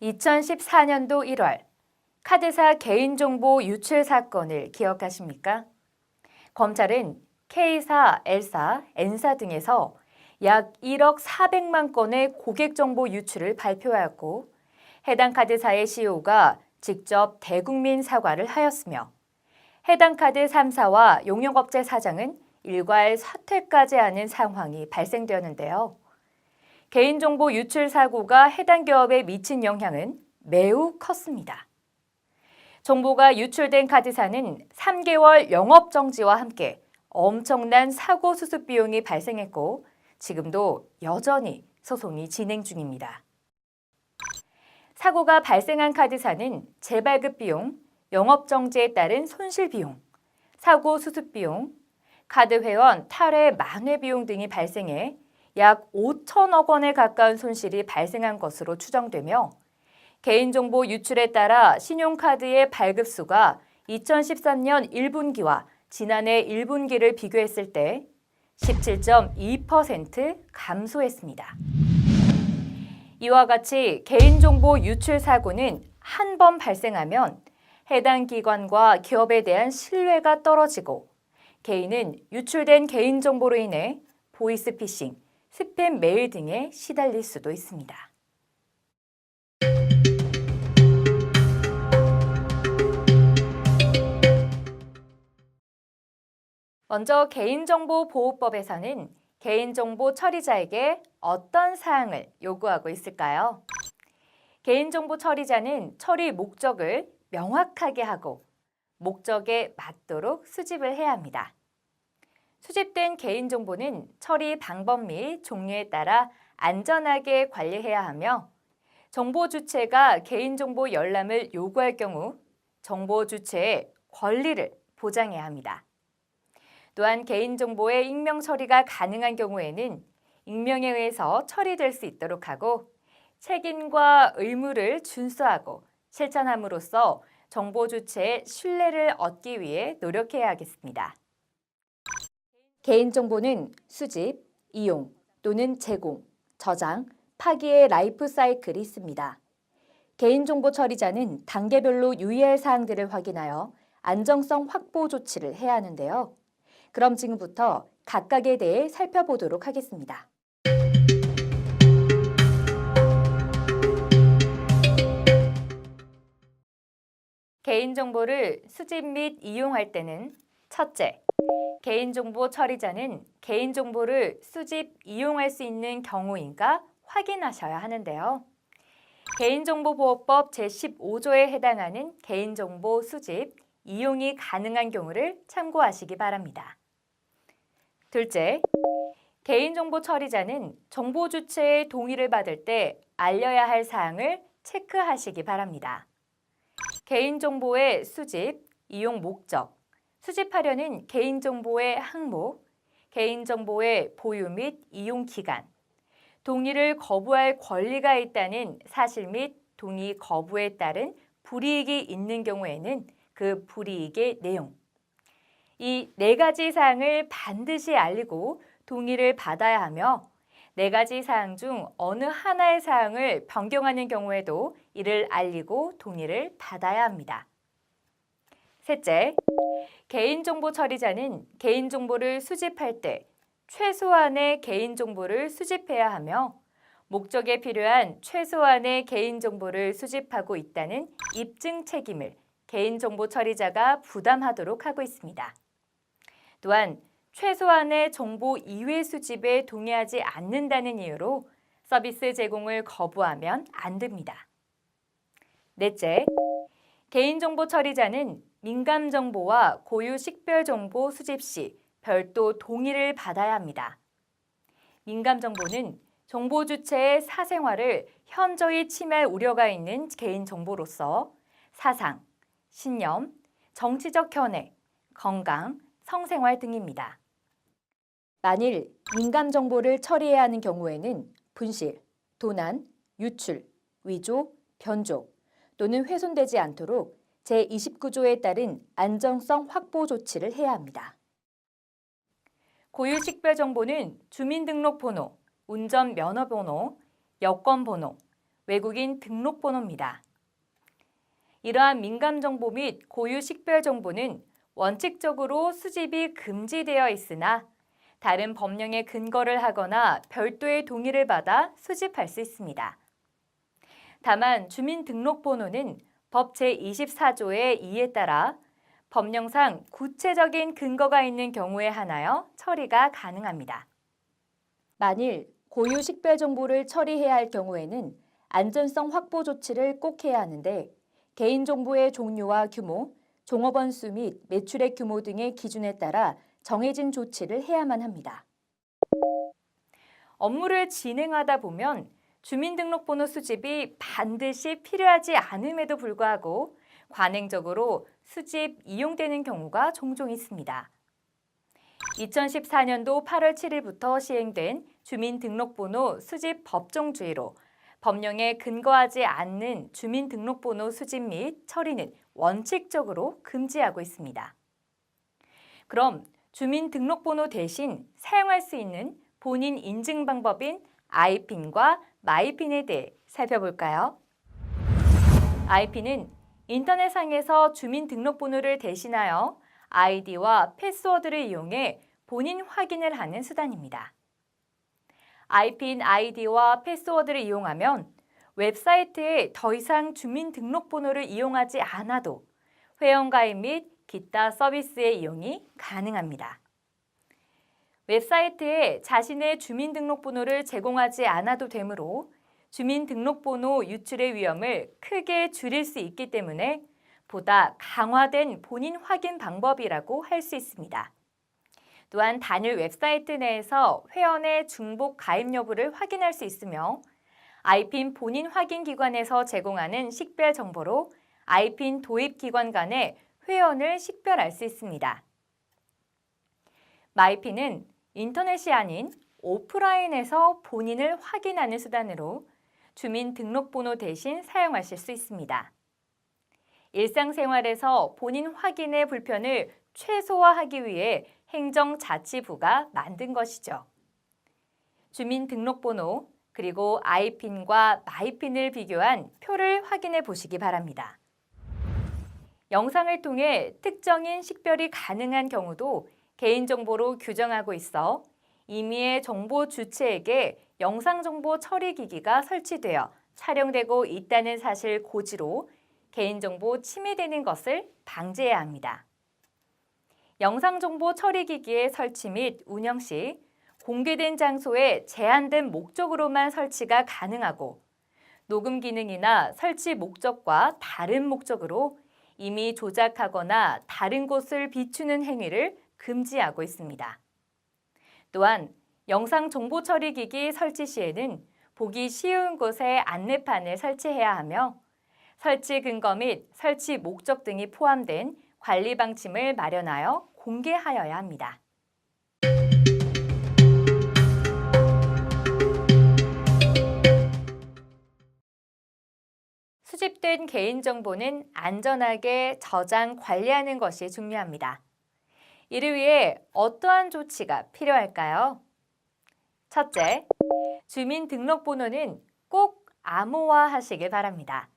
2014년도 1월 카드사 개인정보 유출 사건을 기억하십니까? 검찰은 K사, L사, N사 등에서 약 1억 400만 건의 고객정보 유출을 발표하였고 해당 카드사의 CEO가 직접 대국민 사과를 하였으며 해당 카드 3사와 용역업체 사장은 일괄 사퇴까지 하는 상황이 발생되었는데요. 개인정보 유출 사고가 해당 기업에 미친 영향은 매우 컸습니다. 정보가 유출된 카드사는 3개월 영업정지와 함께 엄청난 사고 수습 비용이 발생했고 지금도 여전히 소송이 진행 중입니다. 사고가 발생한 카드사는 재발급 비용, 영업정지에 따른 손실 비용, 사고 수습 비용, 카드 회원 탈회 만회 비용 등이 발생해 약 5천억 원에 가까운 손실이 발생한 것으로 추정되며 개인정보 유출에 따라 신용카드의 발급수가 2013년 1분기와 지난해 1분기를 비교했을 때 17.2% 감소했습니다. 이와 같이 개인정보 유출 사고는 한 번 발생하면 해당 기관과 기업에 대한 신뢰가 떨어지고 개인은 유출된 개인정보로 인해 보이스피싱, 스팸 메일 등에 시달릴 수도 있습니다. 먼저 개인정보보호법에서는 개인정보 처리자에게 어떤 사항을 요구하고 있을까요? 개인정보 처리자는 처리 목적을 명확하게 하고 목적에 맞도록 수집을 해야 합니다. 수집된 개인정보는 처리 방법 및 종류에 따라 안전하게 관리해야 하며 정보 주체가 개인정보 열람을 요구할 경우 정보 주체의 권리를 보장해야 합니다. 또한 개인정보의 익명 처리가 가능한 경우에는 익명에 의해서 처리될 수 있도록 하고 책임과 의무를 준수하고 실천함으로써 정보 주체의 신뢰를 얻기 위해 노력해야 하겠습니다. 개인정보는 수집, 이용 또는 제공, 저장, 파기의 라이프 사이클이 있습니다. 개인정보 처리자는 단계별로 유의할 사항들을 확인하여 안정성 확보 조치를 해야 하는데요. 그럼 지금부터 각각에 대해 살펴보도록 하겠습니다. 개인정보를 수집 및 이용할 때는 첫째, 개인정보 처리자는 개인정보를 수집, 이용할 수 있는 경우인가 확인하셔야 하는데요. 개인정보보호법 제15조에 해당하는 개인정보 수집, 이용이 가능한 경우를 참고하시기 바랍니다. 둘째, 개인정보 처리자는 정보 주체의 동의를 받을 때 알려야 할 사항을 체크하시기 바랍니다. 개인정보의 수집, 이용 목적, 수집하려는 개인정보의 항목, 개인정보의 보유 및 이용 기간, 동의를 거부할 권리가 있다는 사실 및 동의 거부에 따른 불이익이 있는 경우에는 그 불이익의 내용, 이 4가지 사항을 반드시 알리고 동의를 받아야 하며 4가지 사항 중 어느 하나의 사항을 변경하는 경우에도 이를 알리고 동의를 받아야 합니다. 셋째, 개인정보 처리자는 개인정보를 수집할 때 최소한의 개인정보를 수집해야 하며 목적에 필요한 최소한의 개인정보를 수집하고 있다는 입증 책임을 개인정보 처리자가 부담하도록 하고 있습니다. 또한 최소한의 정보 이외 수집에 동의하지 않는다는 이유로 서비스 제공을 거부하면 안 됩니다. 넷째, 개인정보 처리자는 민감정보와 고유 식별정보 수집 시 별도 동의를 받아야 합니다. 민감정보는 정보 주체의 사생활을 현저히 침해할 우려가 있는 개인정보로서 사상, 신념, 정치적 견해, 건강, 성생활 등입니다. 만일 민감정보를 처리해야 하는 경우에는 분실, 도난, 유출, 위조, 변조 또는 훼손되지 않도록 제29조에 따른 안정성 확보 조치를 해야 합니다. 고유 식별정보는 주민등록번호, 운전면허번호, 여권번호, 외국인 등록번호입니다. 이러한 민감 정보 및 고유 식별 정보는 원칙적으로 수집이 금지되어 있으나 다른 법령의 근거를 하거나 별도의 동의를 받아 수집할 수 있습니다. 다만 주민등록번호는 법 제24조의 2에 따라 법령상 구체적인 근거가 있는 경우에 한하여 처리가 가능합니다. 만일 고유 식별 정보를 처리해야 할 경우에는 안전성 확보 조치를 꼭 해야 하는데 개인정보의 종류와 규모, 종업원 수 및 매출액 규모 등의 기준에 따라 정해진 조치를 해야만 합니다. 업무를 진행하다 보면 주민등록번호 수집이 반드시 필요하지 않음에도 불구하고 관행적으로 수집, 이용되는 경우가 종종 있습니다. 2014년도 8월 7일부터 시행된 주민등록번호 수집 법정주의로 법령에 근거하지 않는 주민등록번호 수집 및 처리는 원칙적으로 금지하고 있습니다. 그럼 주민등록번호 대신 사용할 수 있는 본인 인증 방법인 아이핀과 마이핀에 대해 살펴볼까요? 아이핀은 인터넷상에서 주민등록번호를 대신하여 아이디와 패스워드를 이용해 본인 확인을 하는 수단입니다. 아이핀 아이디와 패스워드를 이용하면 웹사이트에 더 이상 주민등록번호를 이용하지 않아도 회원가입 및 기타 서비스의 이용이 가능합니다. 웹사이트에 자신의 주민등록번호를 제공하지 않아도 되므로 주민등록번호 유출의 위험을 크게 줄일 수 있기 때문에 보다 강화된 본인 확인 방법이라고 할 수 있습니다. 또한 단일 웹사이트 내에서 회원의 중복 가입 여부를 확인할 수 있으며 아이핀 본인 확인 기관에서 제공하는 식별 정보로 아이핀 도입 기관 간의 회원을 식별할 수 있습니다. 마이핀은 인터넷이 아닌 오프라인에서 본인을 확인하는 수단으로 주민등록번호 대신 사용하실 수 있습니다. 일상생활에서 본인 확인의 불편을 최소화하기 위해 행정자치부가 만든 것이죠. 주민등록번호 그리고 아이핀과 마이핀을 비교한 표를 확인해 보시기 바랍니다. 영상을 통해 특정인 식별이 가능한 경우도 개인정보로 규정하고 있어 임의의 정보 주체에게 영상정보 처리기기가 설치되어 촬영되고 있다는 사실 고지로 개인정보 침해되는 것을 방지해야 합니다. 영상정보 처리기기의 설치 및 운영 시 공개된 장소에 제한된 목적으로만 설치가 가능하고 녹음 기능이나 설치 목적과 다른 목적으로 이미 조작하거나 다른 곳을 비추는 행위를 금지하고 있습니다. 또한 영상 정보 처리기기 설치 시에는 보기 쉬운 곳에 안내판을 설치해야 하며 설치 근거 및 설치 목적 등이 포함된 관리 방침을 마련하여 공개하여야 합니다. 수집된 개인정보는 안전하게 저장, 관리하는 것이 중요합니다. 이를 위해 어떠한 조치가 필요할까요? 첫째, 주민등록번호는 꼭 암호화하시길 바랍니다.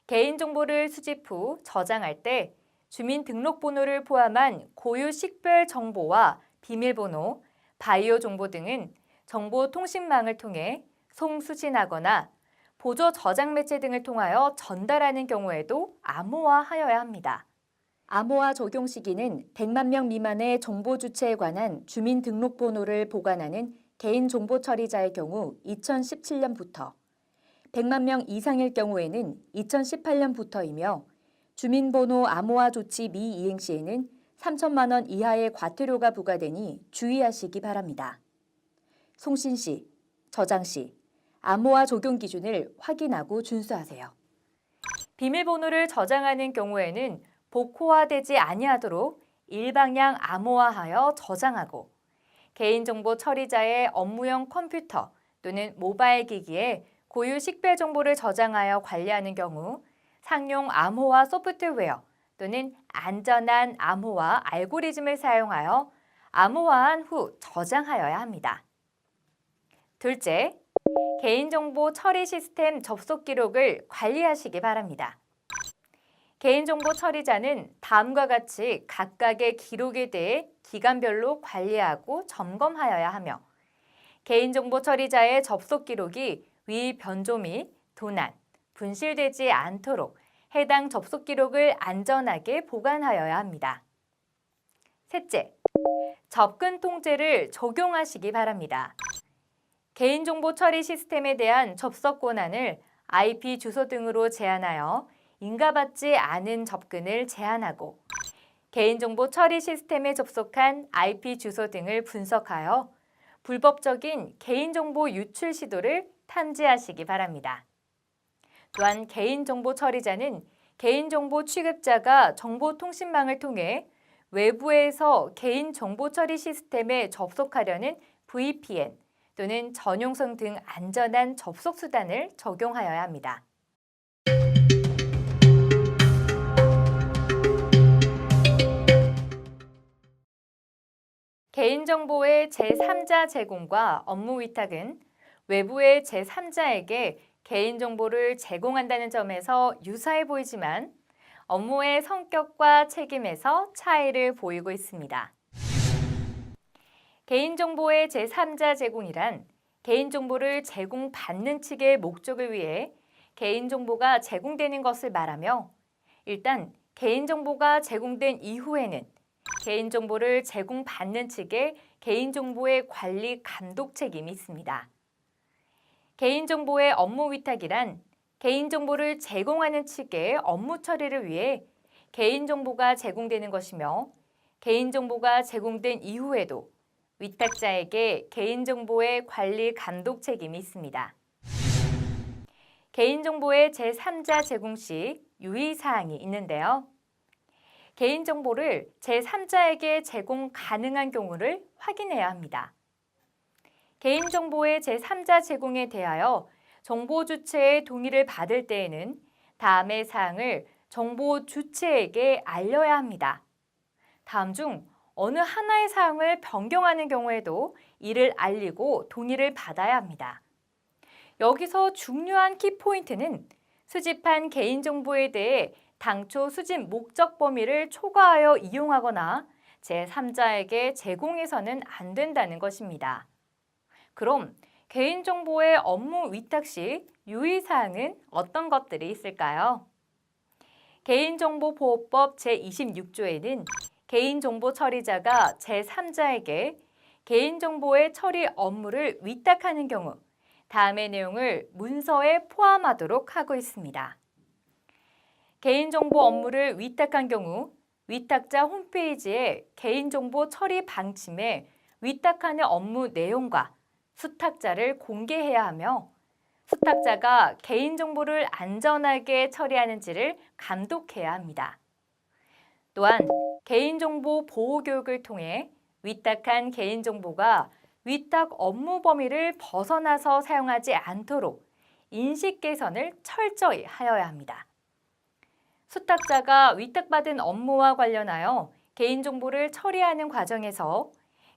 개인정보를 수집 후 저장할 때 주민등록번호를 포함한 고유 식별 정보와 비밀번호, 바이오 정보 등은 정보통신망을 통해 송수신하거나 보조 저장 매체 등을 통하여 전달하는 경우에도 암호화하여야 합니다. 암호화 적용 시기는 100만 명 미만의 정보 주체에 관한 주민등록번호를 보관하는 개인정보처리자의 경우 2017년부터, 100만 명 이상일 경우에는 2018년부터이며 주민번호 암호화 조치 미이행 시에는 3천만 원 이하의 과태료가 부과되니 주의하시기 바랍니다. 송신 시, 저장 시 암호화 적용 기준을 확인하고 준수하세요. 비밀번호를 저장하는 경우에는 복호화되지 아니하도록 일방향 암호화하여 저장하고 개인정보 처리자의 업무용 컴퓨터 또는 모바일 기기에 고유 식별 정보를 저장하여 관리하는 경우 상용 암호화 소프트웨어 또는 안전한 암호화 알고리즘을 사용하여 암호화한 후 저장하여야 합니다. 둘째, 개인정보 처리 시스템 접속 기록을 관리하시기 바랍니다. 개인정보 처리자는 다음과 같이 각각의 기록에 대해 기간별로 관리하고 점검하여야 하며 개인정보 처리자의 접속 기록이 위 변조 및 도난, 분실되지 않도록 해당 접속 기록을 안전하게 보관하여야 합니다. 셋째, 접근 통제를 적용하시기 바랍니다. 개인정보 처리 시스템에 대한 접속 권한을 IP 주소 등으로 제한하여 인가받지 않은 접근을 제한하고 개인정보 처리 시스템에 접속한 IP 주소 등을 분석하여 불법적인 개인정보 유출 시도를 탐지하시기 바랍니다. 또한 개인정보 처리자는 개인정보 취급자가 정보통신망을 통해 외부에서 개인정보 처리 시스템에 접속하려는 VPN 또는 전용성 등 안전한 접속 수단을 적용하여야 합니다. 개인정보의 제3자 제공과 업무 위탁은 외부의 제3자에게 개인정보를 제공한다는 점에서 유사해 보이지만 업무의 성격과 책임에서 차이를 보이고 있습니다. 개인정보의 제3자 제공이란 개인정보를 제공받는 측의 목적을 위해 개인정보가 제공되는 것을 말하며 일단 개인정보가 제공된 이후에는 개인정보를 제공받는 측의 개인정보의 관리 감독 책임이 있습니다. 개인정보의 업무 위탁이란 개인정보를 제공하는 측의 업무 처리를 위해 개인정보가 제공되는 것이며 개인정보가 제공된 이후에도 위탁자에게 개인정보의 관리 감독 책임이 있습니다. 개인정보의 제3자 제공 시 유의사항이 있는데요. 개인정보를 제3자에게 제공 가능한 경우를 확인해야 합니다. 개인정보의 제3자 제공에 대하여 정보 주체의 동의를 받을 때에는 다음의 사항을 정보 주체에게 알려야 합니다. 다음 중 어느 하나의 사항을 변경하는 경우에도 이를 알리고 동의를 받아야 합니다. 여기서 중요한 키포인트는 수집한 개인정보에 대해 당초 수집 목적 범위를 초과하여 이용하거나 제3자에게 제공해서는 안 된다는 것입니다. 그럼 개인정보의 업무 위탁 시 유의사항은 어떤 것들이 있을까요? 개인정보보호법 제26조에는 개인정보 처리자가 제3자에게 개인정보의 처리 업무를 위탁하는 경우 다음의 내용을 문서에 포함하도록 하고 있습니다. 개인정보 업무를 위탁한 경우 위탁자 홈페이지에 개인정보 처리 방침에 위탁하는 업무 내용과 수탁자를 공개해야 하며 수탁자가 개인정보를 안전하게 처리하는지를 감독해야 합니다. 또한 개인정보 보호 교육을 통해 위탁한 개인정보가 위탁 업무 범위를 벗어나서 사용하지 않도록 인식 개선을 철저히 하여야 합니다. 수탁자가 위탁받은 업무와 관련하여 개인정보를 처리하는 과정에서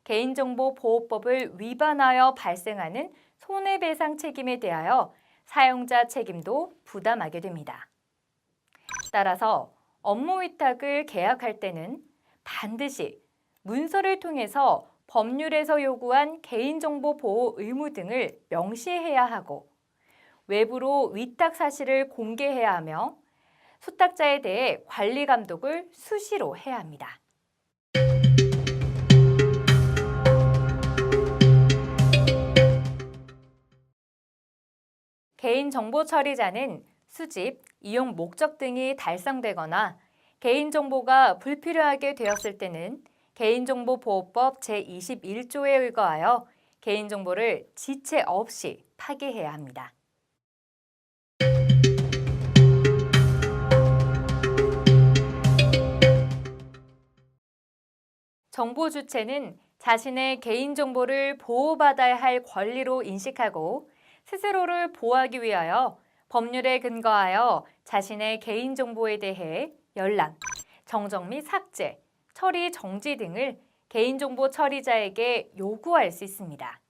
개인정보보호법을 위반하여 발생하는 손해배상 책임에 대하여 사용자 책임도 부담하게 됩니다. 따라서 업무 위탁을 계약할 때는 반드시 문서를 통해서 법률에서 요구한 개인정보 보호 의무 등을 명시해야 하고 외부로 위탁 사실을 공개해야 하며 수탁자에 대해 관리 감독을 수시로 해야 합니다. 개인정보 처리자는 수집, 이용 목적 등이 달성되거나 개인정보가 불필요하게 되었을 때는 개인정보보호법 제21조에 의거하여 개인정보를 지체 없이 파기해야 합니다. 정보 주체는 자신의 개인정보를 보호받아야 할 권리로 인식하고 스스로를 보호하기 위하여 법률에 근거하여 자신의 개인정보에 대해 열람, 정정 및 삭제, 처리 정지 등을 개인정보 처리자에게 요구할 수 있습니다.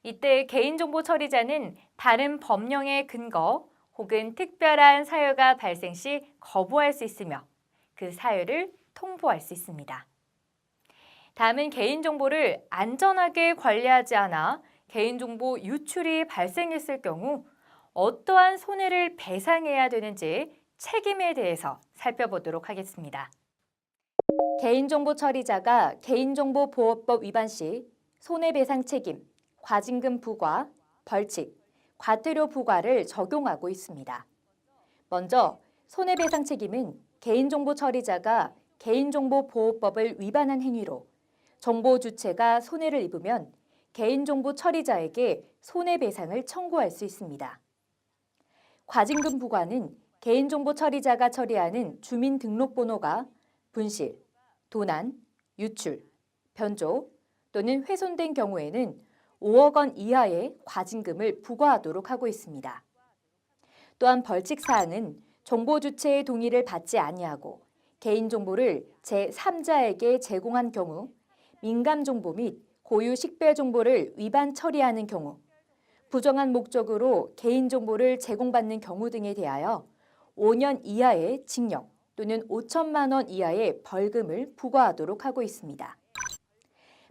이때 개인정보 처리자는 다른 법령의 근거 혹은 특별한 사유가 발생 시 거부할 수 있으며 그 사유를 통보할 수 있습니다. 다음은 개인정보를 안전하게 관리하지 않아 개인정보 유출이 발생했을 경우 어떠한 손해를 배상해야 되는지 책임에 대해서 살펴보도록 하겠습니다. 개인정보 처리자가 개인정보보호법 위반 시 손해배상 책임, 과징금 부과, 벌칙, 과태료 부과를 적용하고 있습니다. 먼저 손해배상 책임은 개인정보 처리자가 개인정보보호법을 위반한 행위로 정보 주체가 손해를 입으면 개인정보 처리자에게 손해배상을 청구할 수 있습니다. 과징금 부과는 개인정보 처리자가 처리하는 주민등록번호가 분실, 도난, 유출, 변조 또는 훼손된 경우에는 5억 원 이하의 과징금을 부과하도록 하고 있습니다. 또한 벌칙 사항은 정보 주체의 동의를 받지 아니하고 개인정보를 제3자에게 제공한 경우, 민감정보 및 고유 식별 정보를 위반 처리하는 경우, 부정한 목적으로 개인정보를 제공받는 경우 등에 대하여 5년 이하의 징역 또는 5천만 원 이하의 벌금을 부과하도록 하고 있습니다.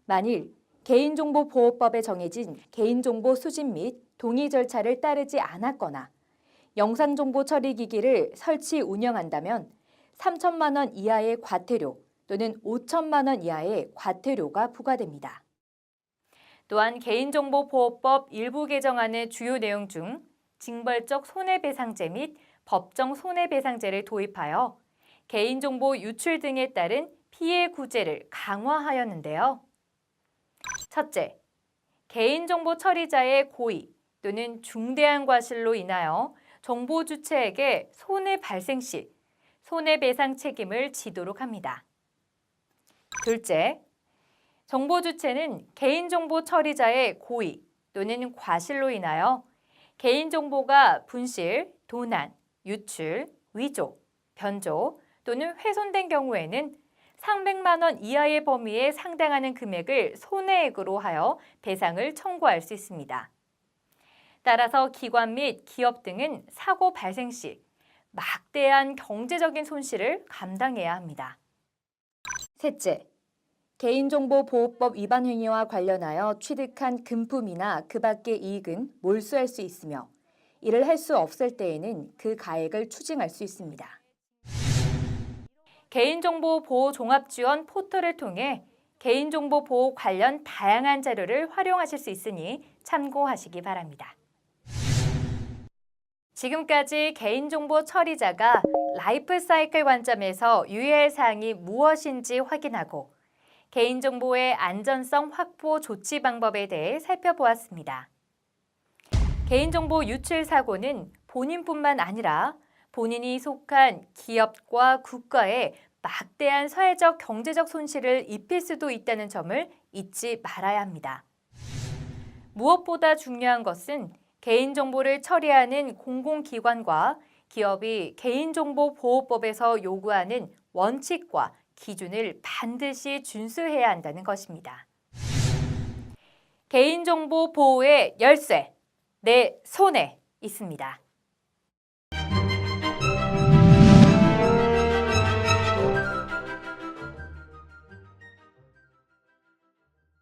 만일 개인정보보호법에 정해진 개인정보 수집 및 동의 절차를 따르지 않았거나 영상정보 처리기기를 설치 운영한다면 3천만 원 이하의 과태료 또는 5천만 원 이하의 과태료가 부과됩니다. 또한 개인정보보호법 일부 개정안의 주요 내용 중 징벌적 손해배상제 및 법정 손해배상제를 도입하여 개인정보 유출 등에 따른 피해 구제를 강화하였는데요. 첫째, 개인정보 처리자의 고의 또는 중대한 과실로 인하여 정보 주체에게 손해 발생 시 손해배상 책임을 지도록 합니다. 둘째, 정보 주체는 개인정보 처리자의 고의 또는 과실로 인하여 개인정보가 분실, 도난, 유출, 위조, 변조 또는 훼손된 경우에는 300만 원 이하의 범위에 상당하는 금액을 손해액으로 하여 배상을 청구할 수 있습니다. 따라서 기관 및 기업 등은 사고 발생 시 막대한 경제적인 손실을 감당해야 합니다. 셋째, 개인정보보호법 위반 행위와 관련하여 취득한 금품이나 그 밖의 이익은 몰수할 수 있으며 이를 할 수 없을 때에는 그 가액을 추징할 수 있습니다. 개인정보 보호 종합지원 포털을 통해 개인정보 보호 관련 다양한 자료를 활용하실 수 있으니 참고하시기 바랍니다. 지금까지 개인정보 처리자가 라이프 사이클 관점에서 유의할 사항이 무엇인지 확인하고 개인정보의 안전성 확보 조치 방법에 대해 살펴보았습니다. 개인정보 유출 사고는 본인뿐만 아니라 본인이 속한 기업과 국가에 막대한 사회적 경제적 손실을 입힐 수도 있다는 점을 잊지 말아야 합니다. 무엇보다 중요한 것은 개인정보를 처리하는 공공기관과 기업이 개인정보보호법에서 요구하는 원칙과 기준을 반드시 준수해야 한다는 것입니다. 개인정보 보호의 열쇠, 내 손에 있습니다.